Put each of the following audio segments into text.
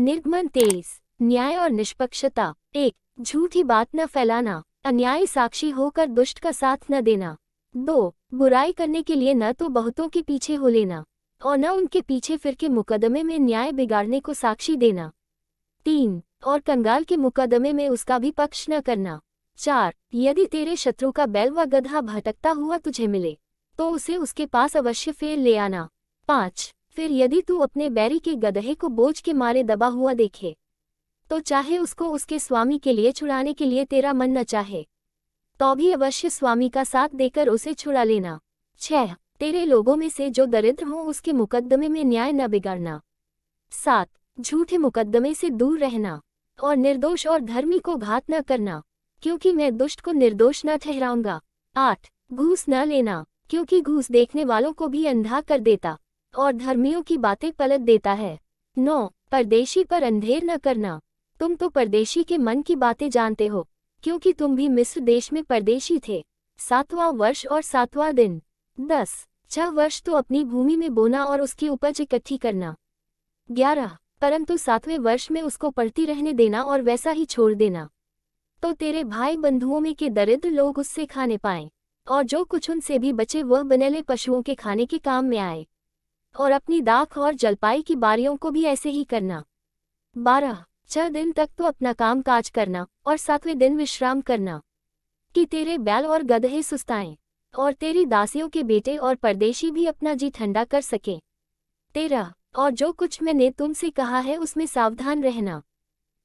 निर्गमन 23। न्याय और निष्पक्षता। 1। झूठी बात न फैलाना, अन्यायी साक्षी होकर दुष्ट का साथ न देना। 2। बुराई करने के लिए न तो बहुतों के पीछे हो लेना और न उनके पीछे फिर के मुकदमे में न्याय बिगाड़ने को साक्षी देना। 3। और कंगाल के मुकदमे में उसका भी पक्ष न करना। 4। यदि तेरे शत्रु का बैल व गदहा भटकता हुआ तुझे मिले तो उसे उसके पास अवश्य फेर ले आना। 5। फिर यदि तू अपने बैरी के गदहे को बोझ के मारे दबा हुआ देखे तो चाहे उसको उसके स्वामी के लिए छुड़ाने के लिए तेरा मन न चाहे तो भी अवश्य स्वामी का साथ देकर उसे छुड़ा लेना। 6। तेरे लोगों में से जो दरिद्र हो उसके मुकदमे में न्याय न बिगाड़ना। 7। झूठे मुकदमे से दूर रहना और निर्दोष और धर्मी को घात न करना, क्योंकि मैं दुष्ट को निर्दोष न ठहराऊंगा। 8। घूस न लेना, क्योंकि घूस देखने वालों को भी अंधा कर देता और धर्मियों की बातें पलट देता है। 9। परदेशी पर अंधेर न करना, तुम तो परदेशी के मन की बातें जानते हो, क्योंकि तुम भी मिस्र देश में परदेशी थे। 7वां वर्ष और 7वां दिन। 10। 6 वर्ष तो अपनी भूमि में बोना और उसकी उपज इकट्ठी करना। 11। परंतु 7वें वर्ष में उसको पड़ती रहने देना और वैसा ही छोड़ देना, तो तेरे भाई बंधुओं में के दरिद्र लोग उससे खाने पाएं और जो कुछ उनसे भी बचे वह बनेले पशुओं के खाने के काम में आए। और अपनी दाख और जलपाई की बारियों को भी ऐसे ही करना। 12। 6 दिन तक तो अपना काम काज करना और 7वें दिन विश्राम करना, कि तेरे बैल और गदहे सुस्ताएं और तेरी दासियों के बेटे और परदेशी भी अपना जी ठंडा कर सके। 13। और जो कुछ मैंने तुमसे कहा है उसमें सावधान रहना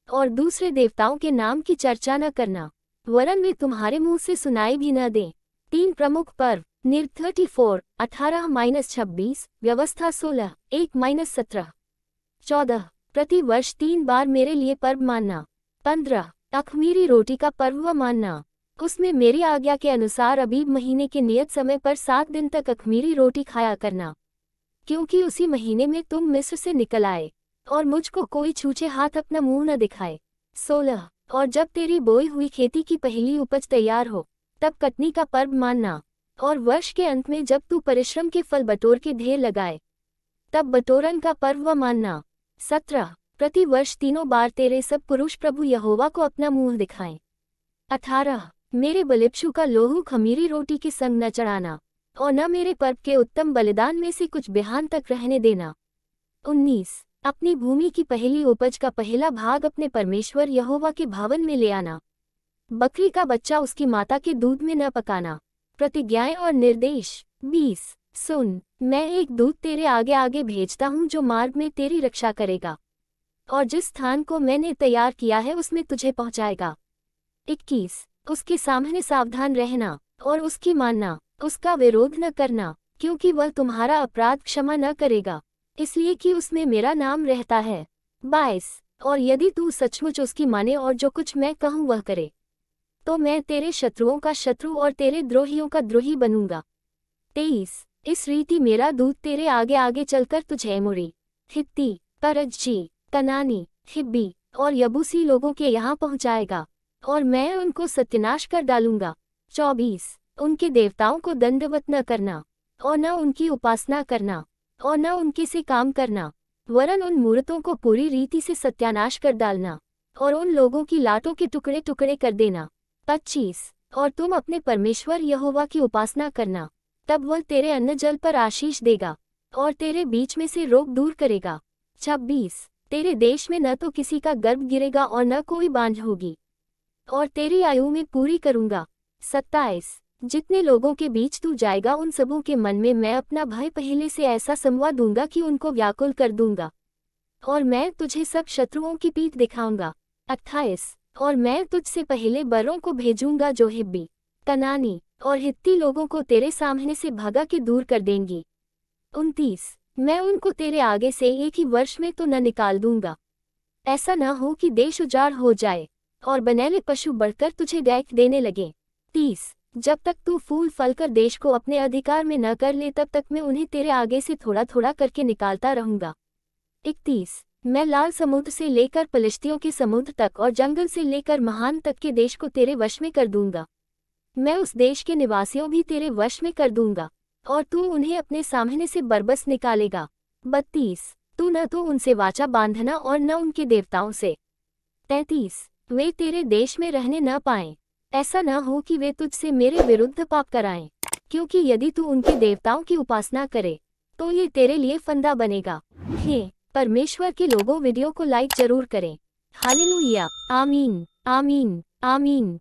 और दूसरे देवताओं के नाम की चर्चा न करना, वरन वे तुम्हारे मुंह से सुनाई भी न दें। 3 प्रमुख पर्व। निर्ग 34, 18-26, व्यवस्था 16, 1-17। 14। प्रति वर्ष 3 बार मेरे लिए पर्व मानना। 15। अख़मीरी रोटी का पर्व मानना, उसमें मेरी आज्ञा के अनुसार अबीब महीने के नियत समय पर 7 दिन तक अख़मीरी रोटी खाया करना, क्योंकि उसी महीने में तुम मिस्र से निकल आए और मुझको कोई छूछे हाथ अपना मुंह न दिखाए। 16। और जब तेरी बोई हुई खेती की पहली उपज तैयार हो तब कटनी का पर्व मानना, और वर्ष के अंत में जब तू परिश्रम के फल बटोर के ढेर लगाए तब बटोरन का पर्व मानना। 17। प्रति वर्ष 3 बार तेरे सब पुरुष प्रभु यहोवा को अपना मुंह दिखाएं। 18। मेरे बलिपशु का लोहू खमीरी रोटी के संग न चढ़ाना और न मेरे पर्व के उत्तम बलिदान में से कुछ बिहान तक रहने देना। 19। अपनी भूमि की पहली उपज का पहला भाग अपने परमेश्वर यहोवा के भवन में ले आना। बकरी का बच्चा उसकी माता के दूध में न पकाना। प्रतिज्ञाएं और निर्देश। 20। सुन, मैं एक दूत तेरे आगे आगे भेजता हूँ जो मार्ग में तेरी रक्षा करेगा और जिस स्थान को मैंने तैयार किया है उसमें तुझे पहुँचाएगा। 21। उसके सामने सावधान रहना और उसकी मानना, उसका विरोध न करना, क्योंकि वह तुम्हारा अपराध क्षमा न करेगा, इसलिए कि उसमें मेरा नाम रहता है। 22। और यदि तू सचमुच उसकी माने और जो कुछ मैं कहूँ वह करे तो मैं तेरे शत्रुओं का शत्रु और तेरे द्रोहियों का द्रोही बनूंगा। 23। इस रीति मेरा दूत तेरे आगे आगे चलकर तुझे एमोरी, हित्ती, परज्जी, कनानी, हिब्बी और यबूसी लोगों के यहाँ पहुँचाएगा और मैं उनको सत्यानाश कर डालूंगा। 24। उनके देवताओं को दंडवत न करना और न उनकी उपासना करना और न उनके से काम करना, वरन उन मूर्तों को पूरी रीति से सत्यानाश कर डालना और उन लोगों की लाटों के टुकड़े टुकड़े कर देना। 25। और तुम अपने परमेश्वर यहोवा की उपासना करना, तब वह तेरे अन्न जल पर आशीष देगा और तेरे बीच में से रोग दूर करेगा। 26। तेरे देश में न तो किसी का गर्भ गिरेगा और न कोई बांझ होगी और तेरी आयु में पूरी करूंगा। 27। जितने लोगों के बीच तू जाएगा उन सबों के मन में मैं अपना भय पहले से ऐसा समवा दूंगा कि उनको व्याकुल कर दूंगा और मैं तुझे सब शत्रुओं की पीठ दिखाऊंगा। 28। और मैं तुझसे पहले बरों को भेजूंगा जो हिब्बी, कनानी और हित्ती लोगों को तेरे सामने से भगा के दूर कर देंगी। 29। मैं उनको तेरे आगे से एक ही वर्ष में तो न निकाल दूंगा, ऐसा न हो कि देश उजाड़ हो जाए और बनेले पशु बढ़कर तुझे दैख देने लगे। 30। जब तक तू फूल फल कर देश को अपने अधिकार में न कर ले तब तक मैं उन्हें तेरे आगे से थोड़ा थोड़ा करके निकालता रहूंगा। 31। मैं लाल समुद्र से लेकर पलिश्तियों के समुद्र तक और जंगल से लेकर महान तक के देश को तेरे वश में कर दूंगा। मैं उस देश के निवासियों भी तेरे वश में कर दूंगा और तू उन्हें अपने सामने से बरबस निकालेगा। 32। तू न तो उनसे वाचा बांधना और न उनके देवताओं से। 33 वे तेरे देश में रहने न पाएं। ऐसा न हो कि वे तुझसे मेरे विरुद्ध पाप कराएं, क्योंकि यदि तू उनके देवताओं की उपासना करे तो ये तेरे लिए फंदा बनेगा। हे परमेश्वर के लोगों, वीडियो को लाइक जरूर करें। हालेलुया। आमीन आमीन आमीन।